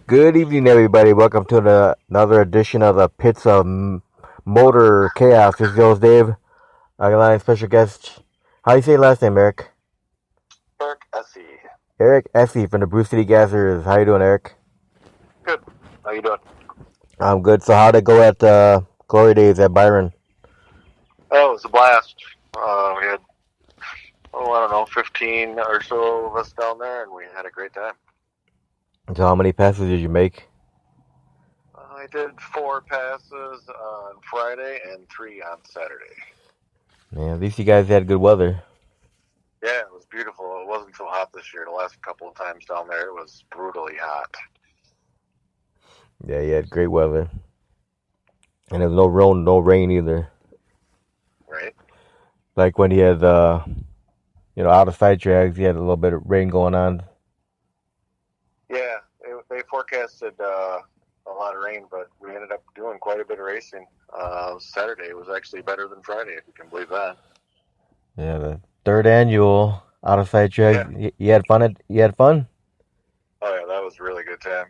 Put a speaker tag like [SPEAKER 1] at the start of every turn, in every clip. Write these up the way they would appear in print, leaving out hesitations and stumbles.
[SPEAKER 1] Good evening, everybody. Welcome to another edition of the Pits of Motor Chaos. This is yours, Dave. I got a special guest. How do you say your last name, Eric?
[SPEAKER 2] Erick Esse.
[SPEAKER 1] Erick Esse from the Brew City Gassers. How you doing, Eric?
[SPEAKER 2] Good. How you doing?
[SPEAKER 1] I'm good. So how'd it go at Glory Days at Byron?
[SPEAKER 2] Oh, it was a blast. We had, I don't know, 15 or so of us down there, and we had a great time.
[SPEAKER 1] So how many passes did you make?
[SPEAKER 2] I did 4 passes on Friday and 3 on Saturday.
[SPEAKER 1] Man, at least you guys had good weather.
[SPEAKER 2] Yeah, it was beautiful. It wasn't so hot this year. The last couple of times down there, it was brutally hot.
[SPEAKER 1] Yeah, you had great weather. And there was no rain either.
[SPEAKER 2] Right?
[SPEAKER 1] Like when he had out of sight drags, he had a little bit of rain going on.
[SPEAKER 2] Yeah, they forecasted a lot of rain, but we ended up doing quite a bit of racing. Saturday was actually better than Friday, if you can believe that.
[SPEAKER 1] Yeah, the third annual out of sight drags.
[SPEAKER 2] Yeah.
[SPEAKER 1] You had fun. You had fun.
[SPEAKER 2] Oh, yeah, that was a really good time.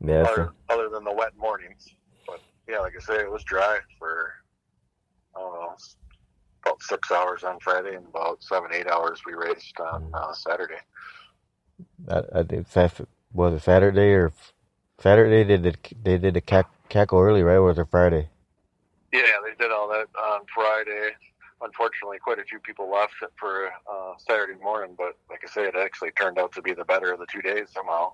[SPEAKER 1] Yeah.
[SPEAKER 2] Other than the wet mornings. But, yeah, like I say, it was dry for, I don't know, about 6 hours on Friday and about 7-8 hours we raced on Saturday.
[SPEAKER 1] I think was it Saturday or Saturday? They did the cackle early, right? Or was it Friday?
[SPEAKER 2] Yeah, they did all that on Friday. Unfortunately, quite a few people left it for Saturday morning, but like I say, it actually turned out to be the better of the 2 days somehow.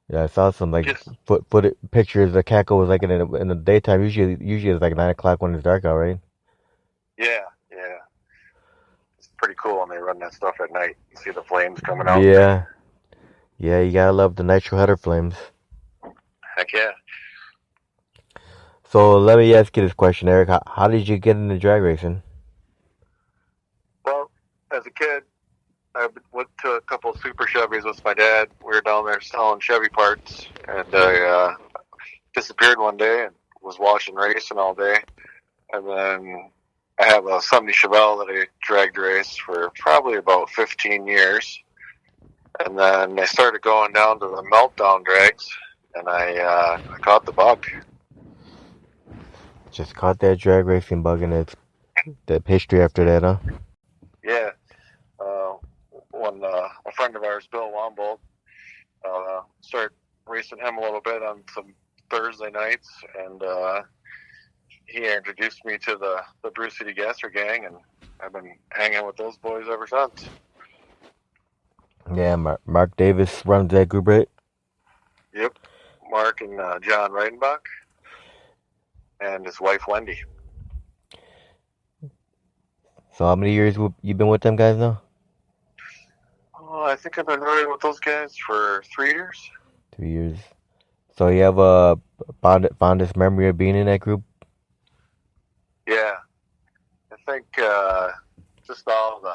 [SPEAKER 1] Yeah, I saw some pictures. The cackle was like in the daytime. Usually it's like 9 o'clock when it's dark out, right?
[SPEAKER 2] Yeah. It's pretty cool when they run that stuff at night. You see the flames coming out.
[SPEAKER 1] Yeah, you gotta love the nitro header flames.
[SPEAKER 2] Heck yeah.
[SPEAKER 1] So let me ask you this question, Eric. How did you get into drag racing?
[SPEAKER 2] Well, as a kid, I went to a couple of Super Chevys with my dad. We were down there selling Chevy parts, and I disappeared one day and was watching racing all day. And then I have a 70 Chevelle that I dragged race for probably about 15 years. And then I started going down to the meltdown drags, and I caught the bug.
[SPEAKER 1] Just caught that drag racing bug, and it's the history after that, huh?
[SPEAKER 2] Yeah. When a friend of ours, Bill Wombold, started racing him a little bit on some Thursday nights, and he introduced me to the Brew City Gasser gang, and I've been hanging with those boys ever since.
[SPEAKER 1] Yeah, Mark Davis runs that group, right?
[SPEAKER 2] Yep. Mark and John Reidenbach and his wife, Wendy.
[SPEAKER 1] So how many years you been with them guys now?
[SPEAKER 2] Oh, I think I've been riding with those guys for 3 years.
[SPEAKER 1] 2 years. So you have a fondest memory of being in that group?
[SPEAKER 2] Yeah. I think just all the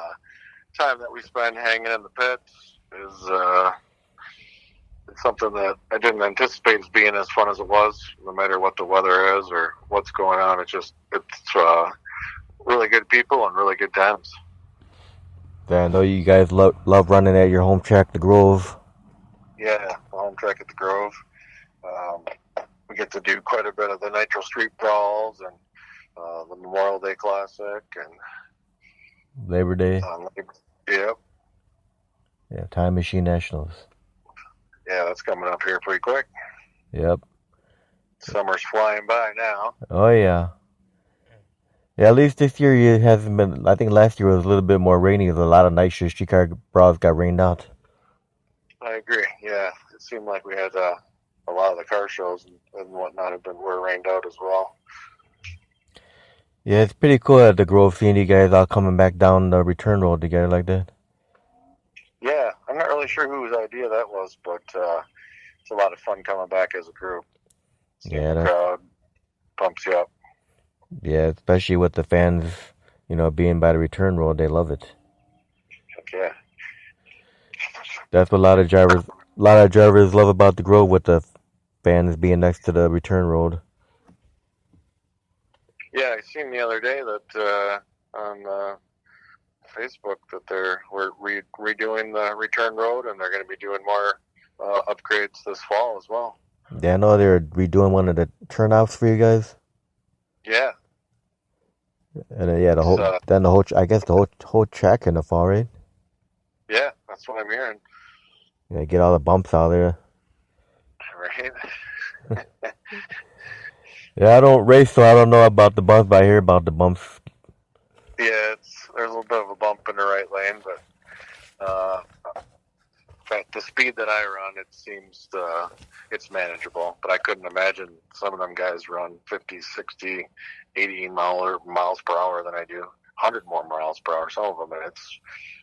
[SPEAKER 2] time that we spend hanging in the pits is it's something that I didn't anticipate as being as fun as it was, no matter what the weather is or what's going on. It's really good people and really good times.
[SPEAKER 1] Yeah, I know you guys love running at your home track, the Grove.
[SPEAKER 2] Yeah, the home track at the Grove. We get to do quite a bit of the Nitro Street Brawls and the Memorial Day Classic and
[SPEAKER 1] Labor Day.
[SPEAKER 2] Yep.
[SPEAKER 1] Yeah, Time Machine Nationals.
[SPEAKER 2] Yeah, that's coming up here pretty quick.
[SPEAKER 1] Yep.
[SPEAKER 2] Summer's flying by now.
[SPEAKER 1] Oh yeah. Yeah, at least this year it hasn't been. I think last year was a little bit more rainy. There's a lot of night streetcar brawls got rained out.
[SPEAKER 2] I agree. Yeah, it seemed like we had a lot of the car shows and whatnot were rained out as well.
[SPEAKER 1] Yeah, it's pretty cool at the Grove seeing you guys all coming back down the return road together like that.
[SPEAKER 2] Yeah, I'm not really sure whose idea that was, but it's a lot of fun coming back as a group. Seeing the crowd pumps you up.
[SPEAKER 1] Yeah, especially with the fans, being by the return road, they love it.
[SPEAKER 2] Heck yeah.
[SPEAKER 1] That's what a lot of drivers love about the Grove, with the fans being next to the return road.
[SPEAKER 2] Yeah, I seen the other day that on Facebook that we're redoing the return road, and they're going to be doing more upgrades this fall as well.
[SPEAKER 1] Yeah, I know they're redoing one of the turnouts for you guys.
[SPEAKER 2] Yeah.
[SPEAKER 1] And then, the whole I guess the whole track in the fall, right?
[SPEAKER 2] Yeah, that's what I'm hearing.
[SPEAKER 1] Yeah, get all the bumps out of there.
[SPEAKER 2] Right.
[SPEAKER 1] Yeah, I don't race, so I don't know about the bumps, but I hear about the bumps.
[SPEAKER 2] Yeah, there's a little bit of a bump in the right lane, but at the speed that I run, it seems it's manageable. But I couldn't imagine some of them guys run 50, 60, 80 miles per hour than I do, 100 more miles per hour. Some of them, and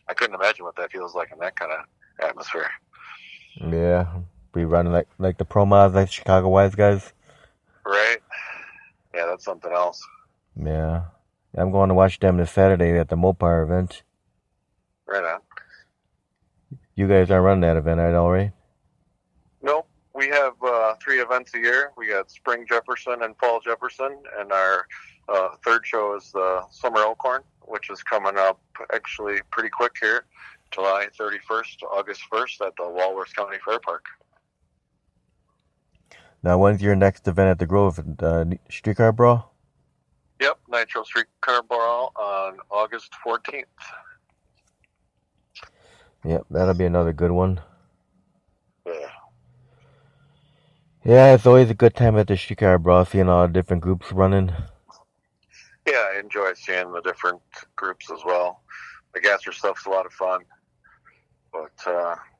[SPEAKER 2] I couldn't imagine what that feels like in that kind of atmosphere.
[SPEAKER 1] Yeah, be running like the pro mods, like Chicago Wise guys.
[SPEAKER 2] Right. Yeah, that's something else.
[SPEAKER 1] Yeah. I'm going to watch them this Saturday at the Mopar event.
[SPEAKER 2] Right on.
[SPEAKER 1] You guys aren't running that event at all, right?
[SPEAKER 2] Nope. We have 3 events a year. We got Spring Jefferson and Fall Jefferson, and our third show is the Summer Elkhorn, which is coming up actually pretty quick here, July 31st to August 1st at the Walworth County Fair Park.
[SPEAKER 1] Now, when's your next event at the Grove? Streetcar Brawl?
[SPEAKER 2] Yep, Nitro Streetcar Brawl on August 14th.
[SPEAKER 1] Yep, that'll be another good one.
[SPEAKER 2] Yeah.
[SPEAKER 1] Yeah, it's always a good time at the Streetcar Brawl, seeing all the different groups running.
[SPEAKER 2] Yeah, I enjoy seeing the different groups as well. The gasser stuff's a lot of fun, but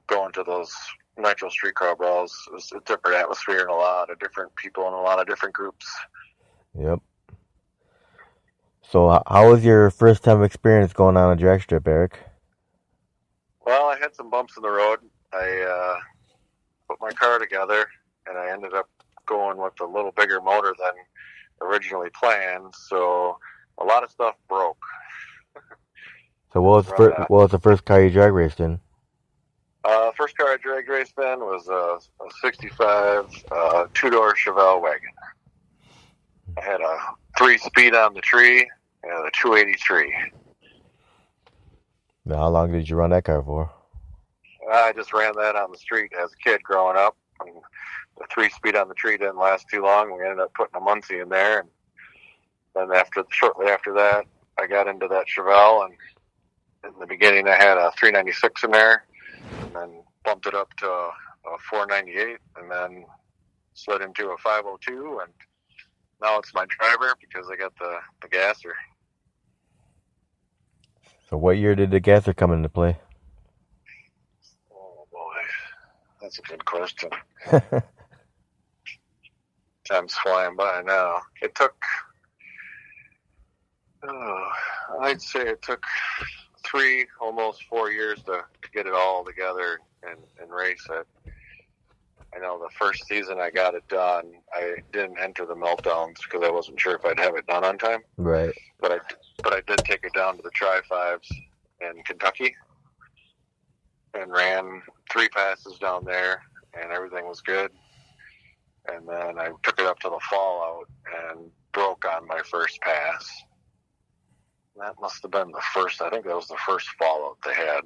[SPEAKER 2] going to those Nitro Streetcar Brawls is a different atmosphere and a lot of different people and a lot of different groups.
[SPEAKER 1] Yep. So, how was your first time experience going on a drag strip, Eric?
[SPEAKER 2] Well, I had some bumps in the road. I put my car together, and I ended up going with a little bigger motor than originally planned, so a lot of stuff broke.
[SPEAKER 1] So what was the first car you drag raced in?
[SPEAKER 2] First car I drag raced in was a 65 two-door Chevelle wagon. I had a 3-speed on the tree and a 283.
[SPEAKER 1] Now, how long did you run that car for?
[SPEAKER 2] I just ran that on the street as a kid growing up. And the 3-speed on the tree didn't last too long. We ended up putting a Muncie in there, and then shortly after that, I got into that Chevelle. And in the beginning, I had a 396 in there, and then bumped it up to a 498, and then slid into a 502, and now it's my driver because I got the gasser.
[SPEAKER 1] So what year did the gasser come into play?
[SPEAKER 2] Oh boy, that's a good question. Time's flying by now. It took, I'd say it took 3, almost 4 years to get it all together and race it. I know the first season I got it done, I didn't enter the meltdowns because I wasn't sure if I'd have it done on time.
[SPEAKER 1] Right.
[SPEAKER 2] But I did take it down to the Tri-5s in Kentucky and ran 3 passes down there, and everything was good. And then I took it up to the fallout and broke on my first pass. That must have been I think that was the first fallout they had.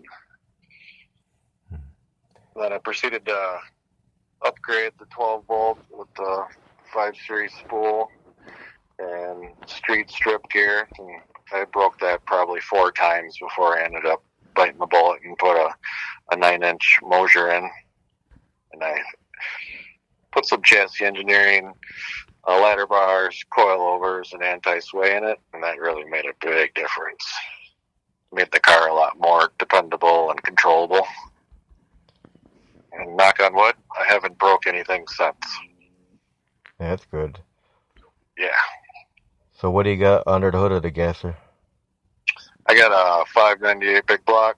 [SPEAKER 2] Then I proceeded to upgrade the 12-volt with the 5 Series spool and street strip gear. And I broke that probably 4 times before I ended up biting the bullet and put a 9-inch Mosier in. And I put some chassis engineering, ladder bars, coilovers, and anti-sway in it, and that really made a big difference. Made the car a lot more dependable and controllable. And knock on wood, I haven't broke anything since.
[SPEAKER 1] Yeah, that's good.
[SPEAKER 2] Yeah.
[SPEAKER 1] So what do you got under the hood of the gasser?
[SPEAKER 2] I got a 598 big block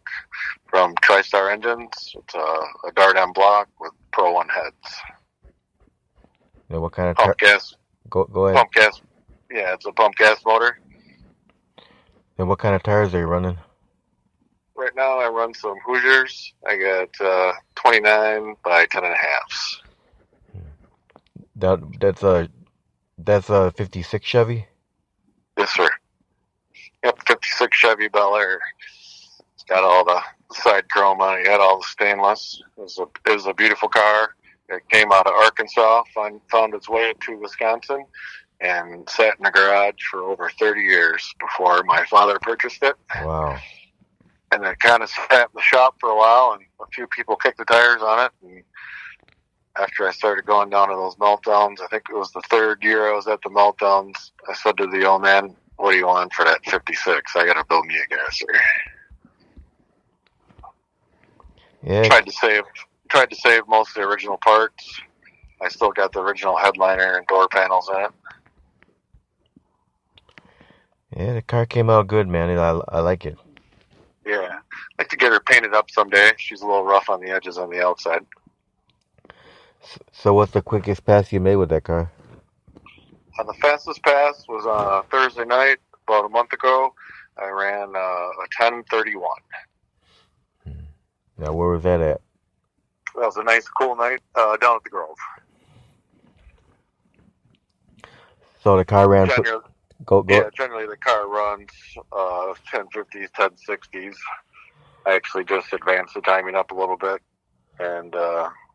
[SPEAKER 2] from TriStar Engines. It's a Dart M block with Pro 1 heads.
[SPEAKER 1] Yeah, what kind of
[SPEAKER 2] pump gas?
[SPEAKER 1] Go ahead.
[SPEAKER 2] Pump gas. Yeah, it's a pump gas motor.
[SPEAKER 1] And what kind of tires are you running?
[SPEAKER 2] Right now, I run some Hoosiers. I got 29 by 10.5s.
[SPEAKER 1] That's a 56 Chevy?
[SPEAKER 2] Yes, sir. Yep, 56 Chevy Bel Air. Got all the side chrome on it. Got all the stainless. It was a beautiful car. It came out of Arkansas, found its way to Wisconsin, and sat in the garage for over 30 years before my father purchased it.
[SPEAKER 1] Wow.
[SPEAKER 2] And it kind of sat in the shop for a while, and a few people kicked the tires on it. And after I started going down to those meltdowns, I think it was the third year I was at the meltdowns, I said to the old man, "What do you want for that 56? I got to build me a gasser."
[SPEAKER 1] Yeah.
[SPEAKER 2] Tried to save most of the original parts. I still got the original headliner and door panels in it.
[SPEAKER 1] Yeah, the car came out good, man. I like it.
[SPEAKER 2] Yeah. I'd like to get her painted up someday. She's a little rough on the edges on the outside.
[SPEAKER 1] So what's the quickest pass you made with that car?
[SPEAKER 2] The fastest pass was on a Thursday night about a month ago. I ran a 10:31.
[SPEAKER 1] Now, where was that at?
[SPEAKER 2] That was a nice, cool night down at the Grove.
[SPEAKER 1] So the car ran... Go.
[SPEAKER 2] Yeah, generally the car runs 1050s, 1060s. I actually just advanced the timing up a little bit, and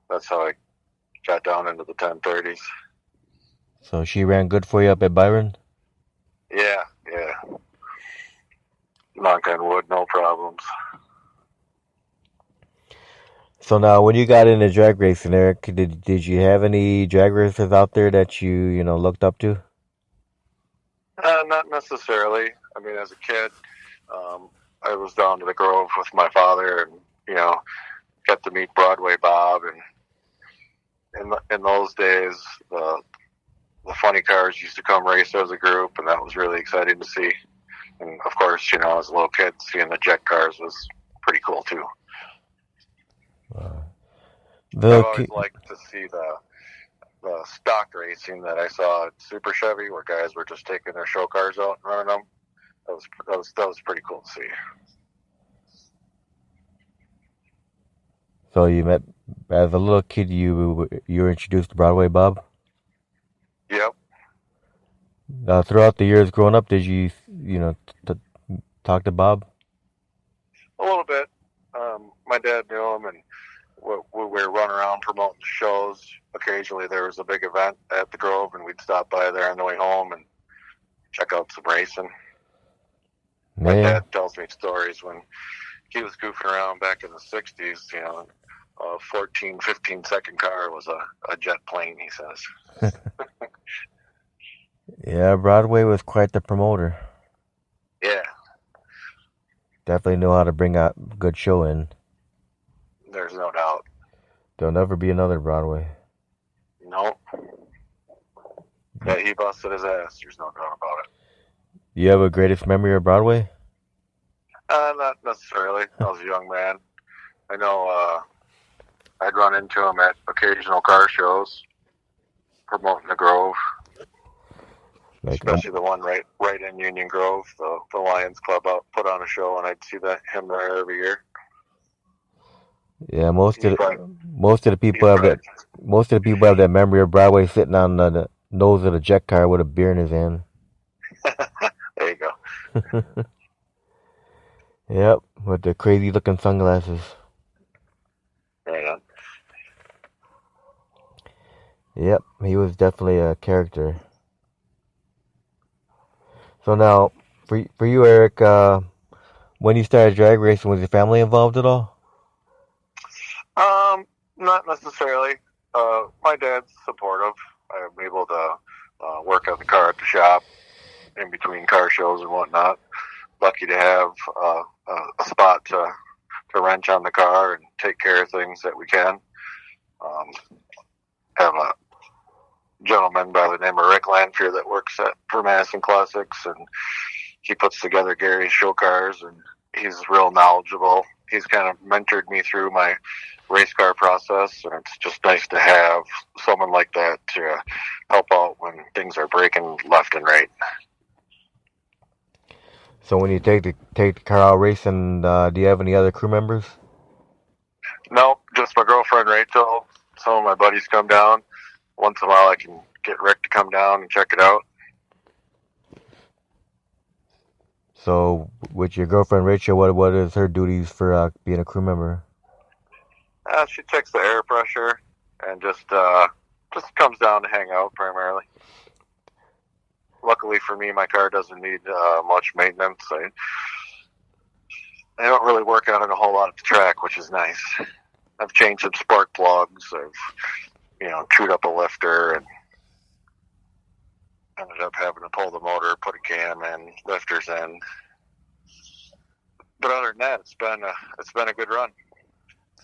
[SPEAKER 2] that's how I got down into the 1030s.
[SPEAKER 1] So she ran good for you up at Byron?
[SPEAKER 2] Yeah. Knock on wood, no problems.
[SPEAKER 1] So now, when you got into drag racing, Eric, did you have any drag racers out there that you looked up to?
[SPEAKER 2] Not necessarily. I mean, as a kid, I was down to the Grove with my father, and got to meet Broadway Bob. And in those days, the funny cars used to come race as a group, and that was really exciting to see. And of course, as a little kid, seeing the jet cars was pretty cool too. I've always liked to see the stock racing that I saw at Super Chevy, where guys were just taking their show cars out and running them. That was pretty cool to see.
[SPEAKER 1] So you met, as a little kid, you were introduced to Broadway Bob?
[SPEAKER 2] Yep.
[SPEAKER 1] Throughout the years growing up, did you talk to Bob?
[SPEAKER 2] A little bit. My dad knew him, and we were running around promoting the shows. Occasionally there was a big event at the Grove, and we'd stop by there on the way home and check out some racing.
[SPEAKER 1] Man.
[SPEAKER 2] My dad tells me stories when he was goofing around back in the 60s, a 14, 15-second car was a jet plane, he says.
[SPEAKER 1] Yeah, Broadway was quite the promoter.
[SPEAKER 2] Yeah.
[SPEAKER 1] Definitely know how to bring a good show in.
[SPEAKER 2] There's no doubt.
[SPEAKER 1] There'll never be another Broadway.
[SPEAKER 2] Nope. Yeah, he busted his ass. There's no doubt about it.
[SPEAKER 1] You have a greatest memory of Broadway?
[SPEAKER 2] Not necessarily. I was a young man. I know I'd run into him at occasional car shows, promoting the Grove. Especially the one right in Union Grove, the Lions Club put on a show, and I'd see him there every year.
[SPEAKER 1] Yeah, most of the people have that memory of Broadway sitting on the nose of the jet car with a beer in his hand.
[SPEAKER 2] There you go.
[SPEAKER 1] Yep, with the crazy looking sunglasses.
[SPEAKER 2] Right on.
[SPEAKER 1] Yep, he was definitely a character. So now, for you, Eric, when you started drag racing, was your family involved at all?
[SPEAKER 2] Not necessarily. My dad's supportive. I'm able to work on the car at the shop in between car shows and whatnot. Lucky to have a spot to wrench on the car and take care of things that we can. Have a gentleman by the name of Rick Lanfear that works for Madison Classics, and he puts together Gary's show cars, and he's real knowledgeable. He's kind of mentored me through my race car process, and it's just nice to have someone like that to help out when things are breaking left and right.
[SPEAKER 1] So when you take the car out racing, do you have any other crew members?
[SPEAKER 2] No, just my girlfriend Rachel. Some of my buddies come down. Once in a while I can get Rick to come down and check it out.
[SPEAKER 1] So with your girlfriend Rachel, what is her duties for being a crew member?
[SPEAKER 2] She checks the air pressure and just comes down to hang out primarily. Luckily for me, my car doesn't need much maintenance. I don't really work on it a whole lot at the track, which is nice. I've changed some spark plugs. I've chewed up a lifter and ended up having to pull the motor, put a cam in, lifters in. But other than that, it's been a good run.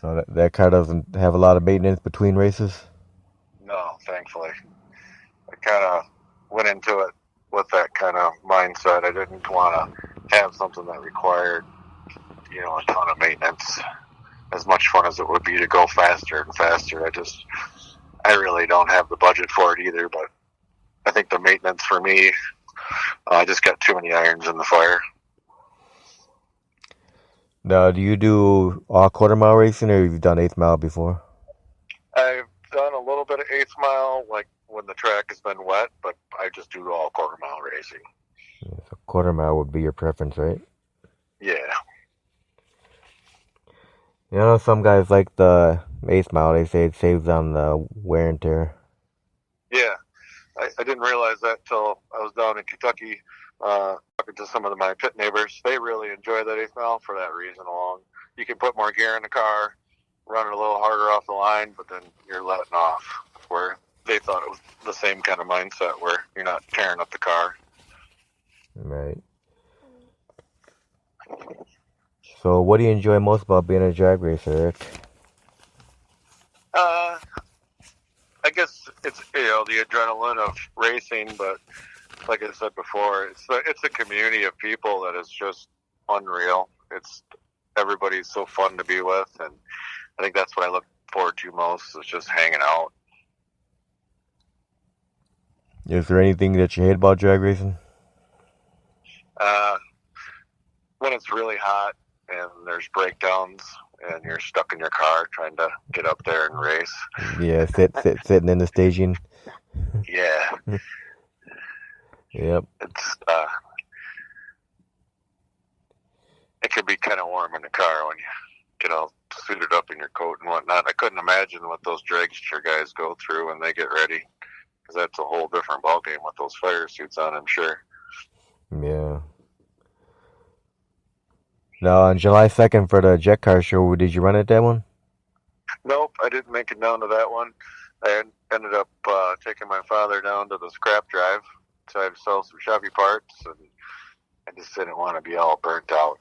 [SPEAKER 1] So that car doesn't have a lot of maintenance between races?
[SPEAKER 2] No, thankfully. I kind of went into it with that kind of mindset. I didn't want to have something that required, a ton of maintenance. As much fun as it would be to go faster and faster, I really don't have the budget for it either. But I think the maintenance for me, I just got too many irons in the fire.
[SPEAKER 1] Now, do you do all quarter mile racing, or have you done 8th mile before?
[SPEAKER 2] I've done a little bit of 8th mile, like when the track has been wet, but I just do all quarter mile racing.
[SPEAKER 1] Yeah, so quarter mile would be your preference, right?
[SPEAKER 2] Yeah.
[SPEAKER 1] Some guys like the 8th mile. They say it saves on the wear and tear.
[SPEAKER 2] Yeah. I didn't realize that till I was down in Kentucky talking to some of my pit neighbors. They really enjoy that 8th mile for that reason alone. You can put more gear in the car, run it a little harder off the line, but then you're letting off. Where they thought it was the same kind of mindset where you're not tearing up the car.
[SPEAKER 1] Right. So what do you enjoy most about being a drag racer, Eric?
[SPEAKER 2] I guess it's the adrenaline of racing, but like I said before, it's a community of people that is just unreal. Everybody's so fun to be with, and I think that's what I look forward to most is just hanging out.
[SPEAKER 1] Is there anything that you hate about drag racing?
[SPEAKER 2] When it's really hot and there's breakdowns and you're stuck in your car trying to get up there and race.
[SPEAKER 1] Yeah, sitting in the staging.
[SPEAKER 2] Yeah.
[SPEAKER 1] Yep.
[SPEAKER 2] It can be kind of warm in the car when you get all suited up in your coat and whatnot. I couldn't imagine what those dragster guys go through when they get ready, because that's a whole different ballgame with those fire suits on, I'm sure.
[SPEAKER 1] Yeah. Now, on July 2nd for the Jet Car Show, did you run at that one?
[SPEAKER 2] Nope, I didn't make it down to that one. I ended up taking my father down to the scrap drive to sell some Chevy parts, and I just didn't want to be all burnt out.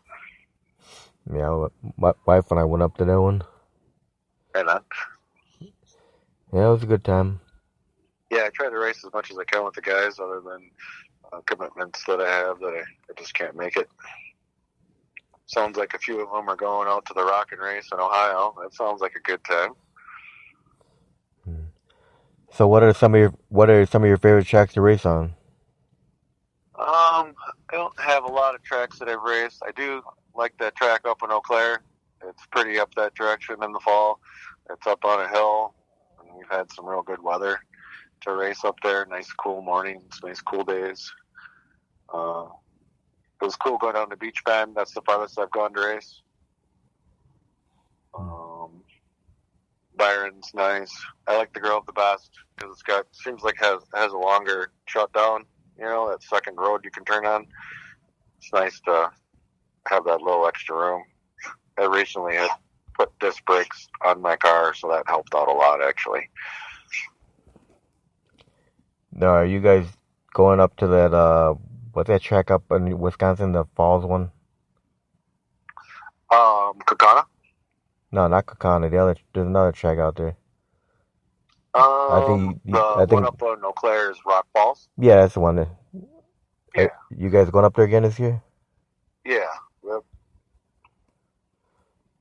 [SPEAKER 1] Yeah, my wife and I went up to that one.
[SPEAKER 2] And
[SPEAKER 1] yeah, it was a good time.
[SPEAKER 2] Yeah, I try to race as much as I can with the guys, other than commitments that I have that I just can't make it. Sounds like a few of them are going out to the Rockin' Race in Ohio. That sounds like a good time.
[SPEAKER 1] So, what are some of your favorite tracks to race on?
[SPEAKER 2] I don't have a lot of tracks that I've raced. I do like that track up in Eau Claire. It's pretty up that direction in the fall. It's up on a hill, and we've had some real good weather to race up there. Nice cool mornings, nice cool days. It was cool going down to Beach Bend. That's the farthest I've gone to race. Byron's nice. I like the Grove the best because seems like it has a longer shutdown. That second road you can turn on. It's nice to have that little extra room. I recently had put disc brakes on my car, so that helped out a lot, actually.
[SPEAKER 1] Now, are you guys going up to that, what's that track up in Wisconsin, the Falls one?
[SPEAKER 2] Kakana?
[SPEAKER 1] No, not Kakana. There's another track out there.
[SPEAKER 2] I think one up on Eau Claire is Rock Falls.
[SPEAKER 1] Yeah, that's the one.
[SPEAKER 2] Yeah.
[SPEAKER 1] You guys going up there again this year?
[SPEAKER 2] Yeah. Yep.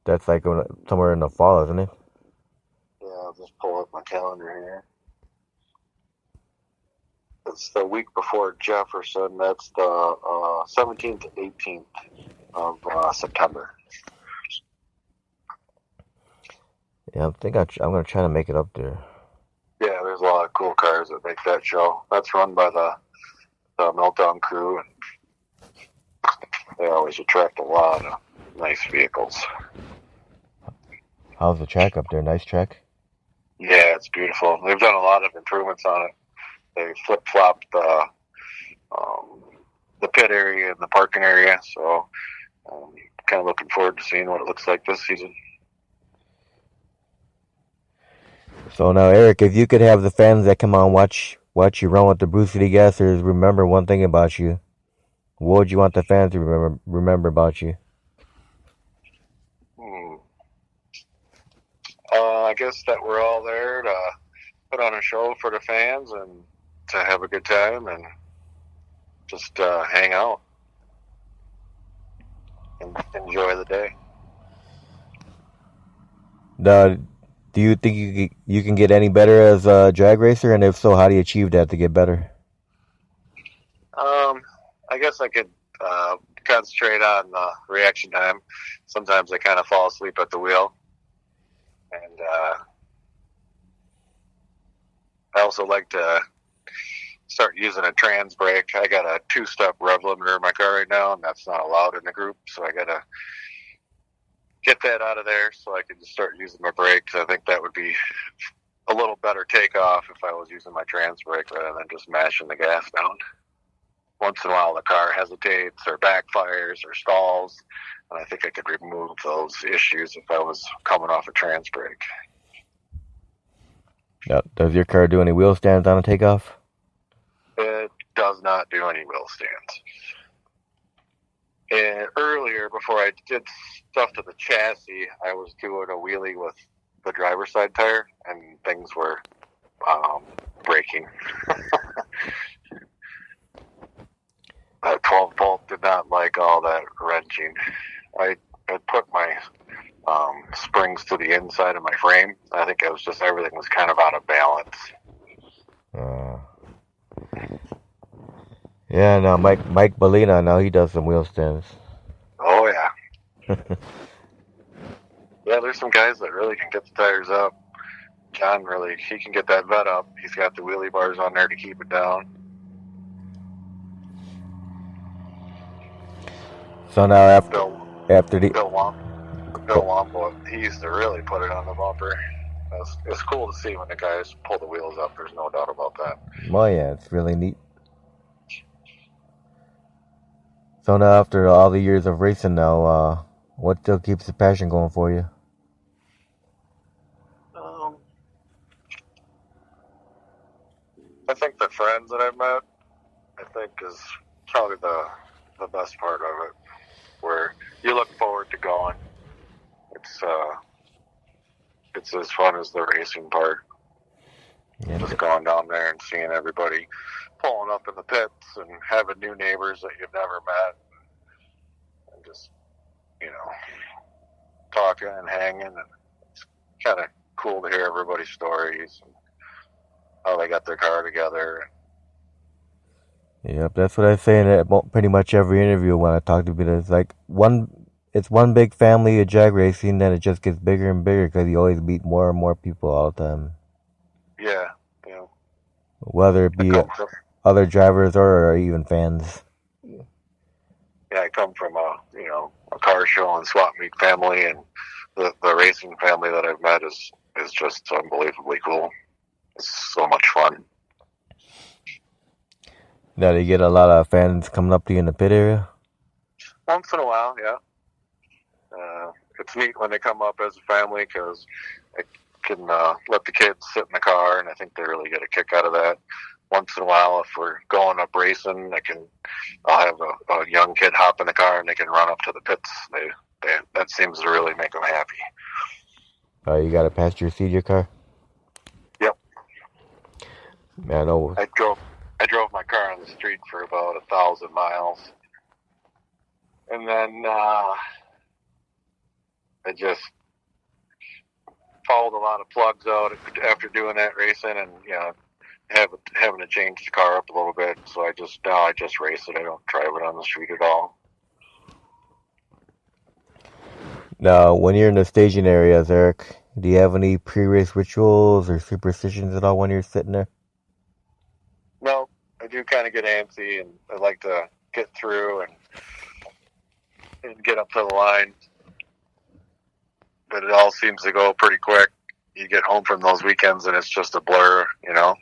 [SPEAKER 1] That's like somewhere in the fall, isn't it?
[SPEAKER 2] Yeah, I'll just pull up my calendar here. It's the week before Jefferson. That's the 17th to 18th of September.
[SPEAKER 1] Yeah, I think I'm going to try to make it up there.
[SPEAKER 2] Yeah, there's a lot of cool cars that make that show. That's run by the Meltdown crew. And they always attract a lot of nice vehicles.
[SPEAKER 1] How's the track up there? Nice track?
[SPEAKER 2] Yeah, it's beautiful. They've done a lot of improvements on it. They flip-flopped the pit area and the parking area, so kind of looking forward to seeing what it looks like this season.
[SPEAKER 1] So now, Eric, if you could have the fans that come on watch you run with the Brew City Gassers remember one thing about you, what would you want the fans to remember about you?
[SPEAKER 2] I guess that we're all there to put on a show for the fans and to have a good time and just hang out and enjoy the day.
[SPEAKER 1] Do you think you can get any better as a drag racer? And if so, how do you achieve that to get better?
[SPEAKER 2] I guess I could concentrate on reaction time. Sometimes I kind of fall asleep at the wheel. And I also like to start using a trans brake. I got a 2-step rev limiter in my car right now, and that's not allowed in the group. So I got to get that out of there so I can just start using my brakes. I think that would be a little better takeoff if I was using my trans brake rather than just mashing the gas down. Once in a while the car hesitates or backfires or stalls, and I think I could remove those issues if I was coming off a trans brake.
[SPEAKER 1] Now, does your car do any wheel stands on a takeoff?
[SPEAKER 2] It does not do any wheel stands. And earlier, before I did stuff to the chassis, I was doing a wheelie with the driver's side tire, and things were breaking. That 12-volt did not like all that wrenching. I put my springs to the inside of my frame. I think it was just everything was kind of out of balance.
[SPEAKER 1] Yeah, no, Mike Bellina, now he does some wheel stands.
[SPEAKER 2] Oh, yeah. Yeah, there's some guys that really can get the tires up. John he can get that vet up. He's got the wheelie bars on there to keep it down.
[SPEAKER 1] So now
[SPEAKER 2] Bill Womble, he used to really put it on the bumper. It's cool to see when the guys pull the wheels up. There's no doubt about that.
[SPEAKER 1] Oh yeah, it's really neat. So now, after all the years of racing now, what still keeps the passion going for you?
[SPEAKER 2] I think the friends that I've met, I think is probably the best part of it, where you look forward to going. It's as fun as the racing part. Yeah. Just going down there and seeing everybody pulling up in the pits and having new neighbors that you've never met, and just, talking and hanging, and it's kind of cool to hear everybody's stories and how they got their car together.
[SPEAKER 1] Yep, that's what I say in pretty much every interview when I talk to people. It's like it's one big family of drag racing, then it just gets bigger and bigger because you always meet more and more people all the time.
[SPEAKER 2] Yeah.
[SPEAKER 1] Whether it be other drivers or even fans.
[SPEAKER 2] Yeah, I come from a car show and swap meet family, and the racing family that I've met is just unbelievably cool. It's so much fun.
[SPEAKER 1] Now, do you get a lot of fans coming up to you in the pit area?
[SPEAKER 2] Once in a while, yeah. It's neat when they come up as a family because I can let the kids sit in the car, and I think they really get a kick out of that. Once in a while, if we're going up racing, I'll have a young kid hop in the car and they can run up to the pits. That seems to really make them happy.
[SPEAKER 1] You got a passenger seat in your car?
[SPEAKER 2] Yep.
[SPEAKER 1] Man,
[SPEAKER 2] I drove my car on the street for about 1,000 miles, and then I just followed a lot of plugs out after doing that racing, and having to change the car up a little bit. So I just race it. I don't drive it on the street at all.
[SPEAKER 1] Now, when you're in the staging areas, Eric, do you have any pre-race rituals or superstitions at all when you're sitting there?
[SPEAKER 2] No, I do kind of get antsy, and I like to get through and and get up to the line. But it all seems to go pretty quick. You get home from those weekends and it's just a blur, you know.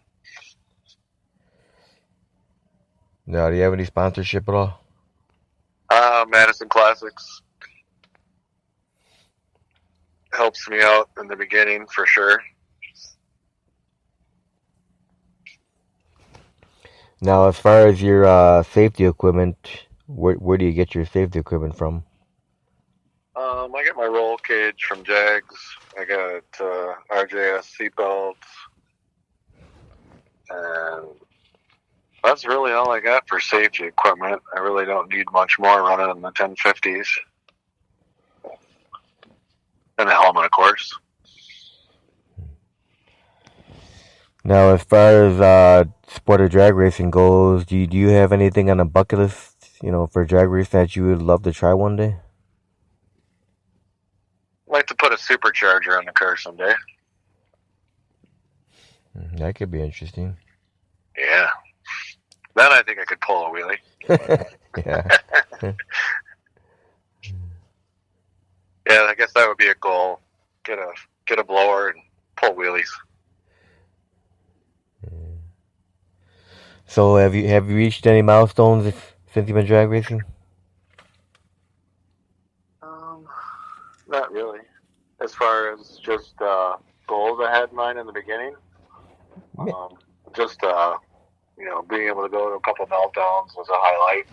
[SPEAKER 1] Now, do you have any sponsorship at all?
[SPEAKER 2] Madison Classics helps me out in the beginning for sure.
[SPEAKER 1] Now, as far as your safety equipment, where do you get your safety equipment from?
[SPEAKER 2] I get my roll cage from Jags. I got RJS seatbelts, and that's really all I got for safety equipment. I really don't need much more running in the 1050s. And a helmet, of course.
[SPEAKER 1] Now, as far as sport or drag racing goes, do you have anything on a bucket list, for drag racing that you would love to try one day?
[SPEAKER 2] I'd like to put a supercharger on the car someday.
[SPEAKER 1] That could be interesting.
[SPEAKER 2] Yeah. Then I think I could pull a wheelie.
[SPEAKER 1] Yeah.
[SPEAKER 2] Yeah, I guess that would be a goal. Get a blower and pull wheelies.
[SPEAKER 1] So have you reached any milestones since you've been drag racing?
[SPEAKER 2] Not really. As far as just goals I had in mind in the beginning, just being able to go to a couple meltdowns was a highlight.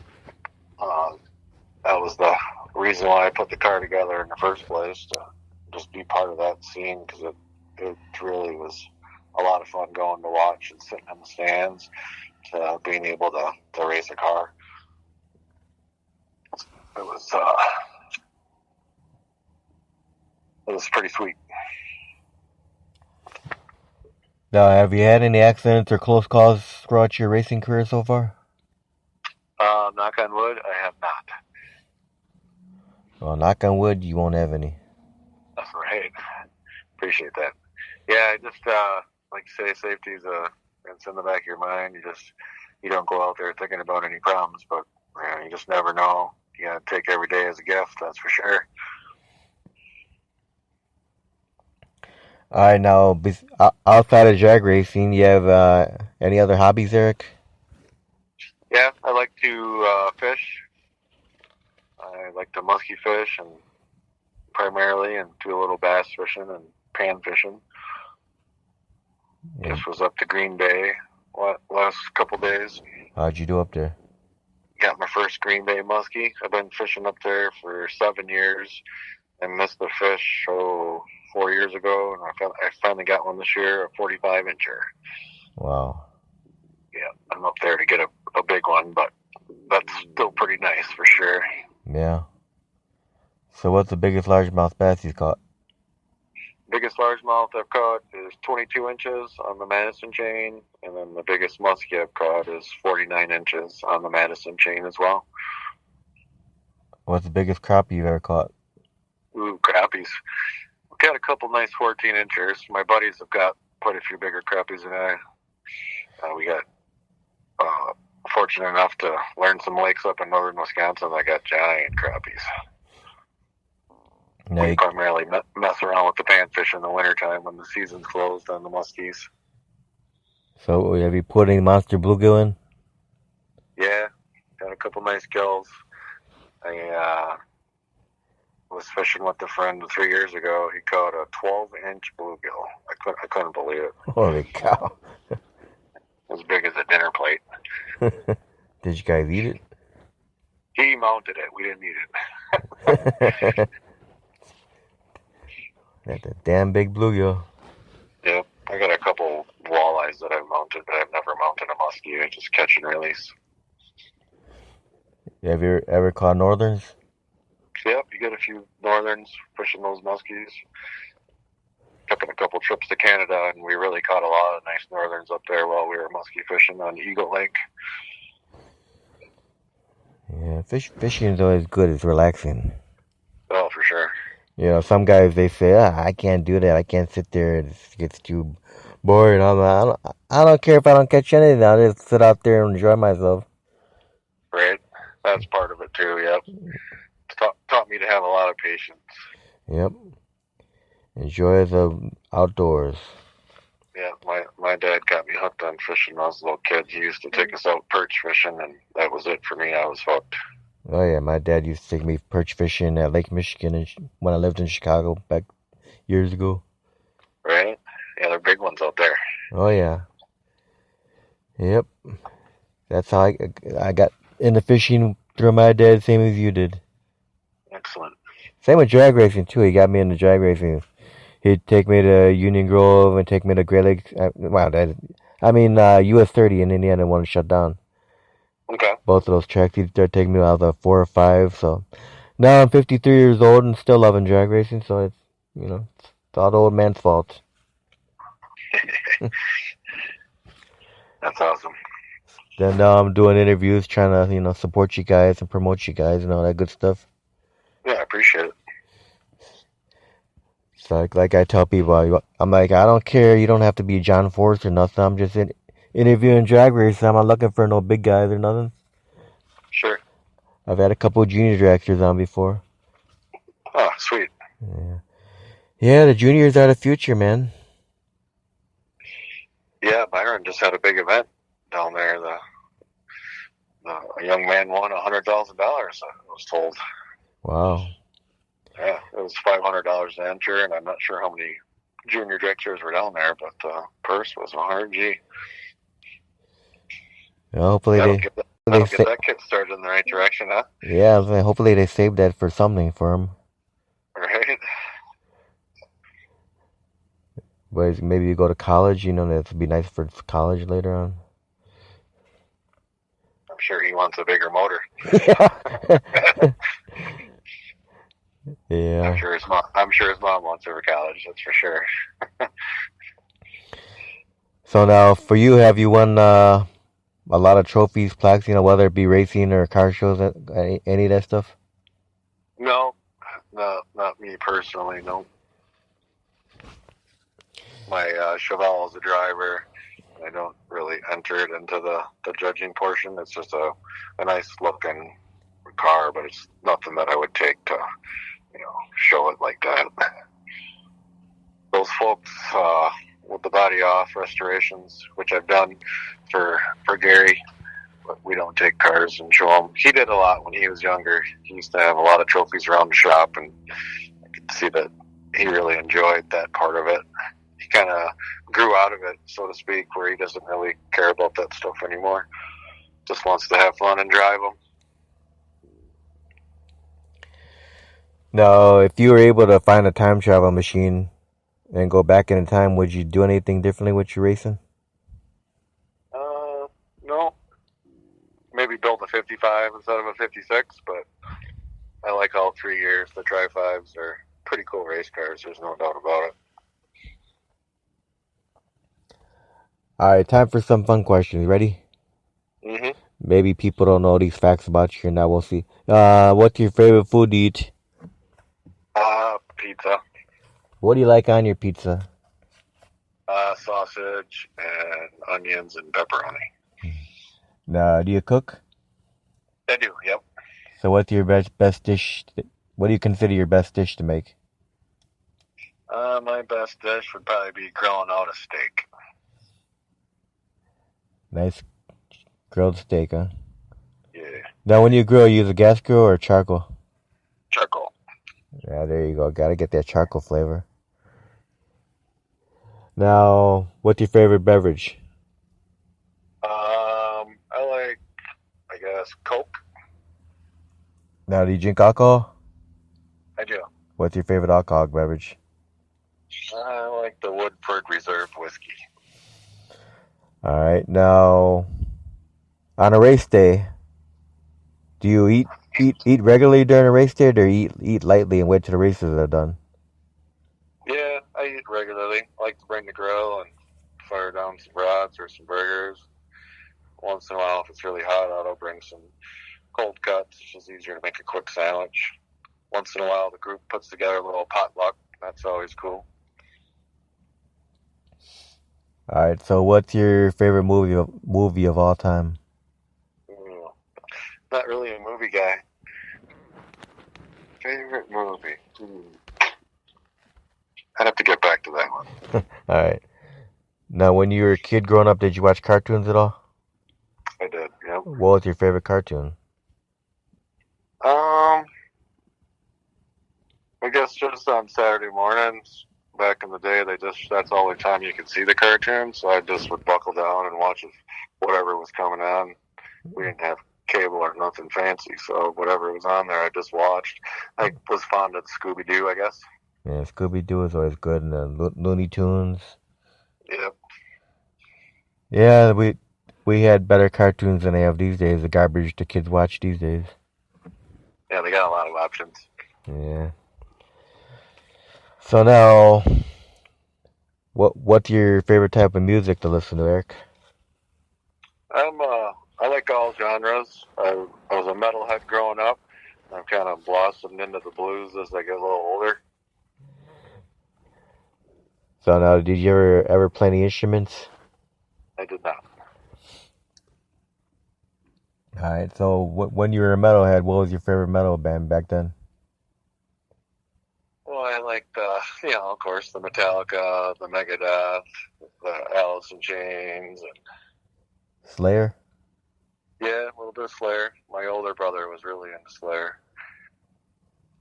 [SPEAKER 2] That was the reason why I put the car together in the first place, to just be part of that scene, because it really was a lot of fun going to watch and sitting in the stands, to being able to race a car. It was pretty sweet.
[SPEAKER 1] Now, have you had any accidents or close calls throughout your racing career so far?
[SPEAKER 2] Knock on wood, I have not.
[SPEAKER 1] Well, knock on wood, you won't have any.
[SPEAKER 2] That's right. Appreciate that. Yeah, I just like to say, safety's it's in the back of your mind. You don't go out there thinking about any problems, but you just never know. You gotta take every day as a gift, that's for sure.
[SPEAKER 1] All right, now, outside of drag racing, you have any other hobbies, Eric?
[SPEAKER 2] Yeah, I like to fish. I like to musky fish and primarily, and do a little bass fishing and pan fishing.
[SPEAKER 1] Yeah.
[SPEAKER 2] Just was up to Green Bay last couple days.
[SPEAKER 1] How'd you do up there?
[SPEAKER 2] Got my first Green Bay muskie. I've been fishing up there for 7 years and missed the fish 4 years ago, and I finally got one this year, a 45-incher.
[SPEAKER 1] Wow.
[SPEAKER 2] Yeah, I'm up there to get a big one, but that's still pretty nice for sure.
[SPEAKER 1] Yeah. So what's the biggest largemouth bass you've caught?
[SPEAKER 2] Biggest largemouth I've caught is 22 inches on the Madison chain, and then the biggest muskie I've caught is 49 inches on the Madison chain as well.
[SPEAKER 1] What's the biggest crappie you've ever caught?
[SPEAKER 2] Ooh, crappies. We've got a couple nice 14-inchers. My buddies have got quite a few bigger crappies than I. We got fortunate enough to learn some lakes up in northern Wisconsin that got giant crappies.
[SPEAKER 1] No,
[SPEAKER 2] We primarily mess around with the panfish in the wintertime when the season's closed on the muskies.
[SPEAKER 1] So have you put any monster bluegill in?
[SPEAKER 2] Yeah, got a couple nice gills. I was fishing with a friend 3 years ago. He caught a 12-inch bluegill. I couldn't believe it.
[SPEAKER 1] Holy cow.
[SPEAKER 2] As big as a dinner plate.
[SPEAKER 1] Did you guys eat it?
[SPEAKER 2] He mounted it. We didn't eat it.
[SPEAKER 1] That's a damn big bluegill.
[SPEAKER 2] Yep. I got a couple walleyes that I've mounted, but I've never mounted a muskie. I just catch and release.
[SPEAKER 1] Have you ever caught northerns?
[SPEAKER 2] Yep, you get a few northerns fishing those muskies. Took a couple trips to Canada, and we really caught a lot of nice northerns up there while we were muskie fishing on Eagle Lake.
[SPEAKER 1] Yeah, fishing is always good. It's relaxing.
[SPEAKER 2] Oh, for sure.
[SPEAKER 1] Some guys, they say, I can't do that. I can't sit there. It gets too boring. I don't care if I don't catch anything. I'll just sit out there and enjoy myself.
[SPEAKER 2] Right? That's part of it, too, yep. It's taught me to have a lot of patience.
[SPEAKER 1] Yep. Enjoy the outdoors.
[SPEAKER 2] Yeah, my dad got me hooked on fishing when I was a little kid. He used to take us out perch fishing, and that was it for me. I was hooked.
[SPEAKER 1] Oh yeah, my dad used to take me perch fishing at Lake Michigan when I lived in Chicago back years ago.
[SPEAKER 2] Right? Yeah, they're big ones out there.
[SPEAKER 1] Oh yeah. Yep. That's how I got into fishing through my dad, same as you did.
[SPEAKER 2] Excellent.
[SPEAKER 1] Same with drag racing too. He got me into drag racing. He'd take me to Union Grove and take me to Great Lakes. US 30 in Indiana wanted to shut down.
[SPEAKER 2] Okay.
[SPEAKER 1] Both of those tracks. He'd start taking me when I was like 4 or 5. So now I'm 53 years old and still loving drag racing. So it's all the old man's fault.
[SPEAKER 2] That's awesome.
[SPEAKER 1] Then now I'm doing interviews, trying to support you guys and promote you guys and all that good stuff.
[SPEAKER 2] Yeah, I appreciate it.
[SPEAKER 1] So like I tell people, I'm like, I don't care. You don't have to be John Force or nothing. I'm just interviewing drag racers. I'm not looking for no big guys or nothing.
[SPEAKER 2] Sure.
[SPEAKER 1] I've had a couple of junior dragsters on before.
[SPEAKER 2] Oh, sweet.
[SPEAKER 1] Yeah, the juniors are the future, man.
[SPEAKER 2] Yeah, Byron just had a big event down there. A young man won $100,000. I was told.
[SPEAKER 1] Wow.
[SPEAKER 2] Yeah, it was $500 to enter, and I'm not sure how many junior dragsters were down there, but the purse was $100G.
[SPEAKER 1] Yeah, hopefully
[SPEAKER 2] that'll get that kid started in the right direction, huh?
[SPEAKER 1] Yeah, hopefully they saved that for something for him.
[SPEAKER 2] Right.
[SPEAKER 1] But maybe you go to college. That would be nice for college later on.
[SPEAKER 2] I'm sure he wants a bigger motor.
[SPEAKER 1] Yeah.
[SPEAKER 2] I'm sure his mom wants her for college. That's for sure.
[SPEAKER 1] So now, for you, have you won a lot of trophies, plaques? Whether it be racing or car shows, any of that stuff?
[SPEAKER 2] No, not me personally. No. My Chevelle is a driver. I don't really enter it into the judging portion. It's just a nice looking car, but it's nothing that I would take to show it like that. Those folks with the body off restorations, which I've done for Gary, but we don't take cars and show them. He did a lot when he was younger. He used to have a lot of trophies around the shop, and I could see that he really enjoyed that part of it. He kind of grew out of it, so to speak, where he doesn't really care about that stuff anymore. Just wants to have fun and drive them.
[SPEAKER 1] Now, if you were able to find a time travel machine and go back in time, would you do anything differently with your racing?
[SPEAKER 2] No. Maybe build a 55 instead of a 56, but I like all 3 years. The Tri-5s are pretty cool race cars. There's no doubt about it.
[SPEAKER 1] All right, time for some fun questions. Ready?
[SPEAKER 2] Mm-hmm.
[SPEAKER 1] Maybe people don't know these facts about you, now we'll see. What's your favorite food to eat?
[SPEAKER 2] Pizza.
[SPEAKER 1] What do you like on your pizza?
[SPEAKER 2] Sausage and onions and pepperoni.
[SPEAKER 1] Now, do you cook?
[SPEAKER 2] I do, yep.
[SPEAKER 1] So what's your best dish? What do you consider your best dish to make?
[SPEAKER 2] My best dish would probably be grilling out a steak.
[SPEAKER 1] Nice grilled steak, huh?
[SPEAKER 2] Yeah.
[SPEAKER 1] Now, when you grill, you use a gas grill or charcoal?
[SPEAKER 2] Charcoal.
[SPEAKER 1] Yeah, there you go. Gotta get that charcoal flavor. Now, what's your favorite beverage?
[SPEAKER 2] I like, I guess, Coke.
[SPEAKER 1] Now, do you drink alcohol?
[SPEAKER 2] I do.
[SPEAKER 1] What's your favorite alcoholic beverage?
[SPEAKER 2] I like the Woodford Reserve whiskey.
[SPEAKER 1] All right. Now, on a race day, do you eat regularly during a race day, or do you eat lightly and wait till the races are done?
[SPEAKER 2] Yeah, I eat regularly. I like to bring the grill and fire down some brats or some burgers. Once in a while, if it's really hot out, I'll bring some cold cuts. It's just easier to make a quick sandwich. Once in a while, the group puts together a little potluck. That's always cool.
[SPEAKER 1] All right. So, what's your favorite movie of all time?
[SPEAKER 2] Not really a movie guy. Favorite movie? I'd have to get back to that one.
[SPEAKER 1] All right. Now, when you were a kid growing up, did you watch cartoons at all?
[SPEAKER 2] I did, yep.
[SPEAKER 1] What was your favorite cartoon?
[SPEAKER 2] I guess just on Saturday mornings, back in the day, that's all the time you could see the cartoons, so I just would buckle down and watch whatever was coming on. We didn't have cable or nothing fancy, so whatever was on there, I just watched. I was fond of Scooby-Doo, I guess.
[SPEAKER 1] Yeah, Scooby-Doo is always good, and Looney Tunes.
[SPEAKER 2] Yep.
[SPEAKER 1] Yeah, we had better cartoons than they have these days. The garbage the kids watch these days.
[SPEAKER 2] Yeah, they got a lot of options.
[SPEAKER 1] Yeah. So now, what's your favorite type of music to listen to, Eric?
[SPEAKER 2] I like all genres. I was a metalhead growing up. I've kind of blossomed into the blues as I get a little older.
[SPEAKER 1] So now, did you ever play any instruments?
[SPEAKER 2] I did not.
[SPEAKER 1] All right. So when you were a metalhead, what was your favorite metal band back then?
[SPEAKER 2] Well, I liked, of course, the Metallica, the Megadeth, the Alice in Chains, and
[SPEAKER 1] Slayer.
[SPEAKER 2] yeah, a little bit of Slayer. My older brother was really into Slayer.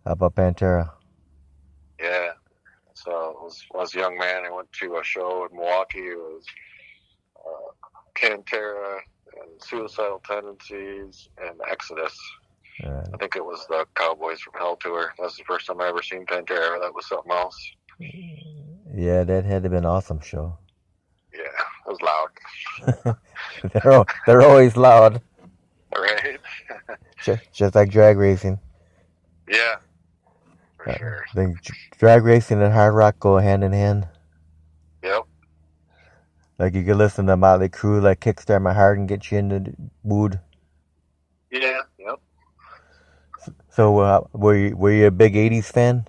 [SPEAKER 1] How about Pantera?
[SPEAKER 2] Yeah. So I was a young man. I went to a show in Milwaukee. It was Pantera and Suicidal Tendencies and Exodus. I think it was the Cowboys from Hell tour. That's the first time I ever seen Pantera. That was something else.
[SPEAKER 1] Yeah, that had to be an awesome show.
[SPEAKER 2] Yeah, it was loud.
[SPEAKER 1] They're always loud.
[SPEAKER 2] Right?
[SPEAKER 1] Just like drag racing.
[SPEAKER 2] Yeah, for sure.
[SPEAKER 1] I think drag racing and hard rock go hand in hand.
[SPEAKER 2] Yep.
[SPEAKER 1] Like you could listen to Motley Crue, like Kickstart My Heart and get you in the mood.
[SPEAKER 2] Yeah, yep.
[SPEAKER 1] So were you a big '80s fan?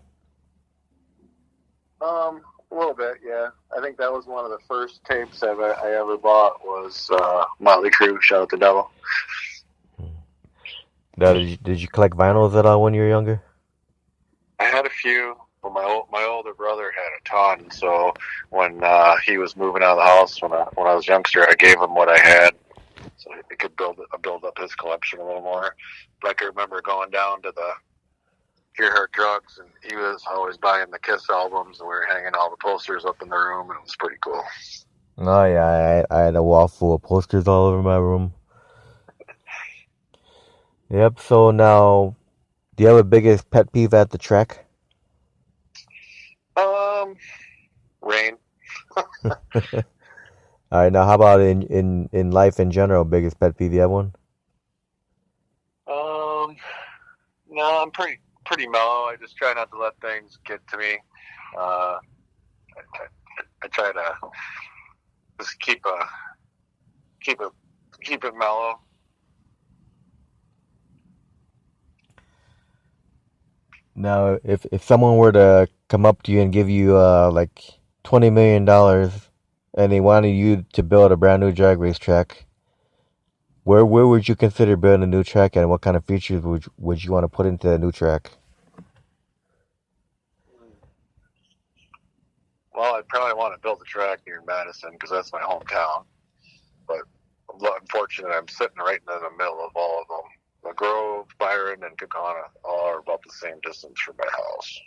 [SPEAKER 2] A little bit, yeah. I think that was one of the first tapes I ever bought was Motley Crue, Shout at the Devil.
[SPEAKER 1] Now, did you collect vinyls at all when you were younger?
[SPEAKER 2] I had a few, but my older brother had a ton. So when he was moving out of the house when I was a youngster, I gave him what I had, so he could build up his collection a little more. But I can remember going down to the Hear Her Drugs, and he was always buying the Kiss albums, and we were hanging all the posters up in the room, and it was pretty cool.
[SPEAKER 1] Oh yeah, I had a wall full of posters all over my room. Yep. So now, do you have a biggest pet peeve at the track?
[SPEAKER 2] Rain.
[SPEAKER 1] All right. Now, how about in life in general? Biggest pet peeve? You have one?
[SPEAKER 2] No, I'm pretty mellow. I just try not to let things get to me. I try to just keep it mellow.
[SPEAKER 1] Now, if someone were to come up to you and give you like $20 million, and they wanted you to build a brand new drag race track, where would you consider building a new track, and what kind of features would you want to put into the new track?
[SPEAKER 2] Well, I'd probably want to build a track near Madison because that's my hometown. But unfortunately, I'm sitting right in the middle of all of them. The Grove, Byron, and Kakana all are about the same distance from my house.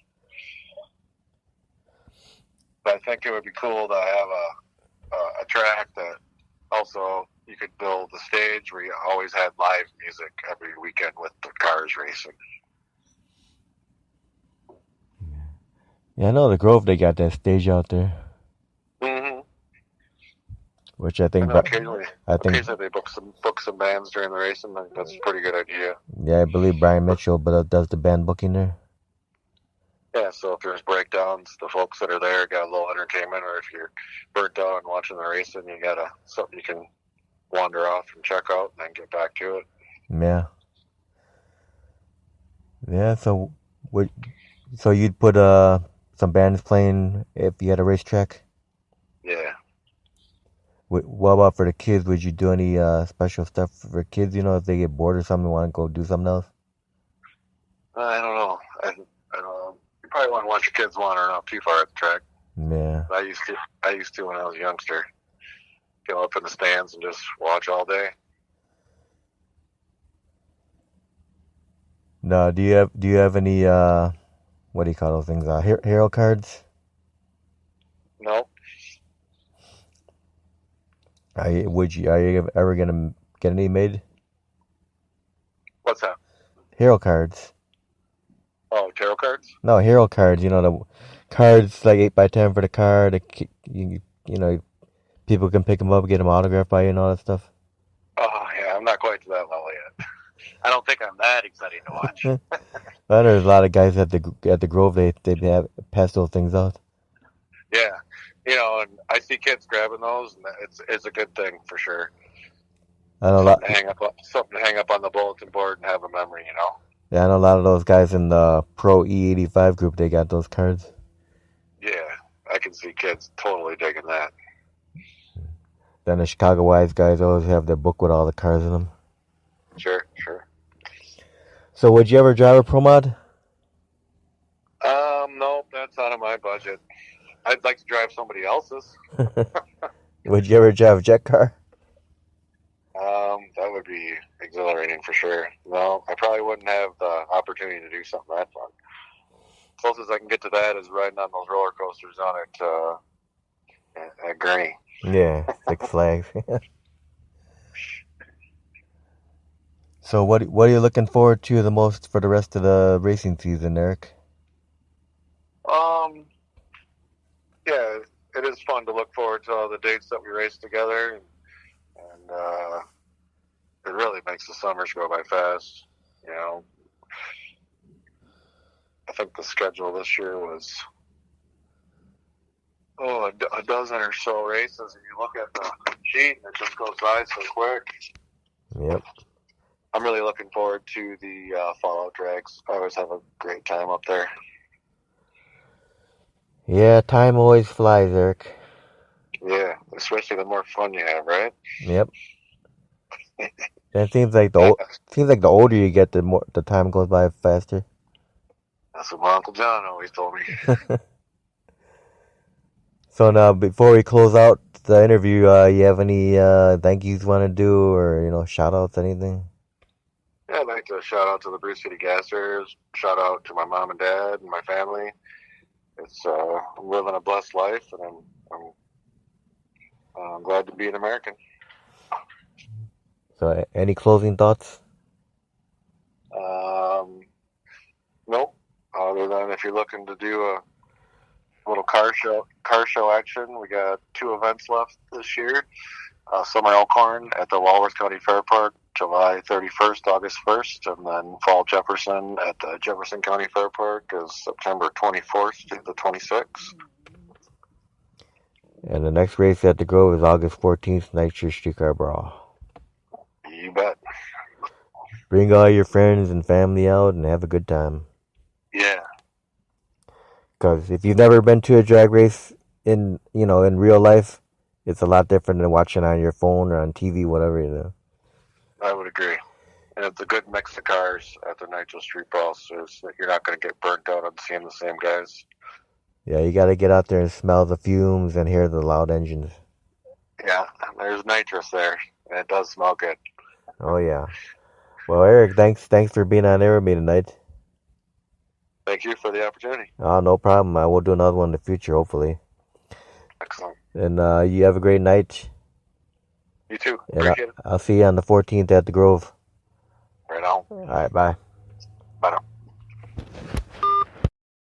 [SPEAKER 2] But I think it would be cool to have a track that also you could build a stage where you always had live music every weekend with the cars racing.
[SPEAKER 1] Yeah, I know the Grove, they got that stage out there.
[SPEAKER 2] Mm-hmm.
[SPEAKER 1] Which I think,
[SPEAKER 2] occasionally they book some bands during the racing. I think that's a pretty good idea.
[SPEAKER 1] Yeah, I believe Brian Mitchell does the band booking there.
[SPEAKER 2] Yeah, so if there's breakdowns, the folks that are there got a little entertainment, or if you're burnt out on watching the racing, you got something you can wander off and check out and then get back to it.
[SPEAKER 1] Yeah. Yeah, so you'd put some bands playing if you had a racetrack?
[SPEAKER 2] Yeah.
[SPEAKER 1] What about for the kids? Would you do any special stuff for kids? You know, if they get bored or something, want to go do something else?
[SPEAKER 2] I don't know. You probably wouldn't want your kids wandering off too far at the track.
[SPEAKER 1] Yeah.
[SPEAKER 2] I used to when I was a youngster. Go up in the stands and just watch all day.
[SPEAKER 1] No, do you have any what do you call those things? Hero cards?
[SPEAKER 2] No.
[SPEAKER 1] Are you ever gonna get any made?
[SPEAKER 2] What's that?
[SPEAKER 1] Hero cards.
[SPEAKER 2] Oh, tarot cards?
[SPEAKER 1] No, hero cards. You know, the cards like 8x10 for the card. You know, people can pick them up, get them autographed by you, and all that stuff.
[SPEAKER 2] Oh yeah, I'm not quite to that level yet. I don't think I'm that exciting to watch.
[SPEAKER 1] Well, there's a lot of guys at the Grove. They have pass those things out.
[SPEAKER 2] Yeah, and I see kids grabbing those, and it's a good thing for sure.
[SPEAKER 1] I know
[SPEAKER 2] Something to hang up on the bulletin board and have a memory.
[SPEAKER 1] Yeah, I know a lot of those guys in the Pro E85 group. They got those cards.
[SPEAKER 2] Yeah, I can see kids totally digging that.
[SPEAKER 1] Then the Chicago Wise guys always have their book with all the cards in them.
[SPEAKER 2] Sure.
[SPEAKER 1] So, would you ever drive a Pro Mod?
[SPEAKER 2] No, that's out of my budget. I'd like to drive somebody else's.
[SPEAKER 1] Would you ever drive a jet car?
[SPEAKER 2] That would be exhilarating for sure. No, I probably wouldn't have the opportunity to do something that fun. Closest I can get to that is riding on those roller coasters on it at Gurney.
[SPEAKER 1] Yeah, Six Flags. So what are you looking forward to the most for the rest of the racing season, Eric?
[SPEAKER 2] Yeah, it is fun to look forward to all the dates that we race together, and it really makes the summers go by fast. I think the schedule this year was a dozen or so races, and you look at the sheet and it just goes by so quick.
[SPEAKER 1] Yep.
[SPEAKER 2] I'm really looking forward to the Fallout drags. I always have a great time up there.
[SPEAKER 1] Yeah, time always flies, Eric.
[SPEAKER 2] Yeah, especially the more fun you have, right?
[SPEAKER 1] Yep. And it seems like the older you get, the more the time goes by faster.
[SPEAKER 2] That's what my Uncle John always told me.
[SPEAKER 1] So now, before we close out the interview, you have any thank yous you want to do, or shout outs, anything?
[SPEAKER 2] Yeah, I'd like to shout out to the Brew City Gassers. Shout out to my mom and dad and my family. I'm living a blessed life, and I'm glad to be an American.
[SPEAKER 1] So, any closing thoughts?
[SPEAKER 2] Nope. Other than if you're looking to do a little car show action, we got 2 events left this year. Summer Elkhorn at the Walworth County Fair Park, July 31st, August 1st, and then Fall Jefferson at the Jefferson County Fair Park is September 24th to the 26th.
[SPEAKER 1] And the next race at the Grove is August 14th, Night Streetcar Brawl.
[SPEAKER 2] You bet.
[SPEAKER 1] Bring all your friends and family out and have a good time.
[SPEAKER 2] Yeah.
[SPEAKER 1] Because if you've never been to a drag race in real life, it's a lot different than watching on your phone or on TV, whatever.
[SPEAKER 2] I would agree. And it's a good mix of cars at the Nitro Street Brawl, so you're not going to get burnt out on seeing the same guys.
[SPEAKER 1] Yeah, you got to get out there and smell the fumes and hear the loud engines.
[SPEAKER 2] Yeah, there's nitrous there, and it does smell good.
[SPEAKER 1] Oh, yeah. Well, Eric, thanks for being on air with me tonight.
[SPEAKER 2] Thank you for the opportunity.
[SPEAKER 1] Oh, no problem. I will do another one in the future, hopefully.
[SPEAKER 2] Excellent.
[SPEAKER 1] And you have a great night.
[SPEAKER 2] You too.
[SPEAKER 1] And
[SPEAKER 2] Appreciate it.
[SPEAKER 1] I'll see you on the 14th at the Grove.
[SPEAKER 2] Right on.
[SPEAKER 1] All right, bye.
[SPEAKER 2] Bye now.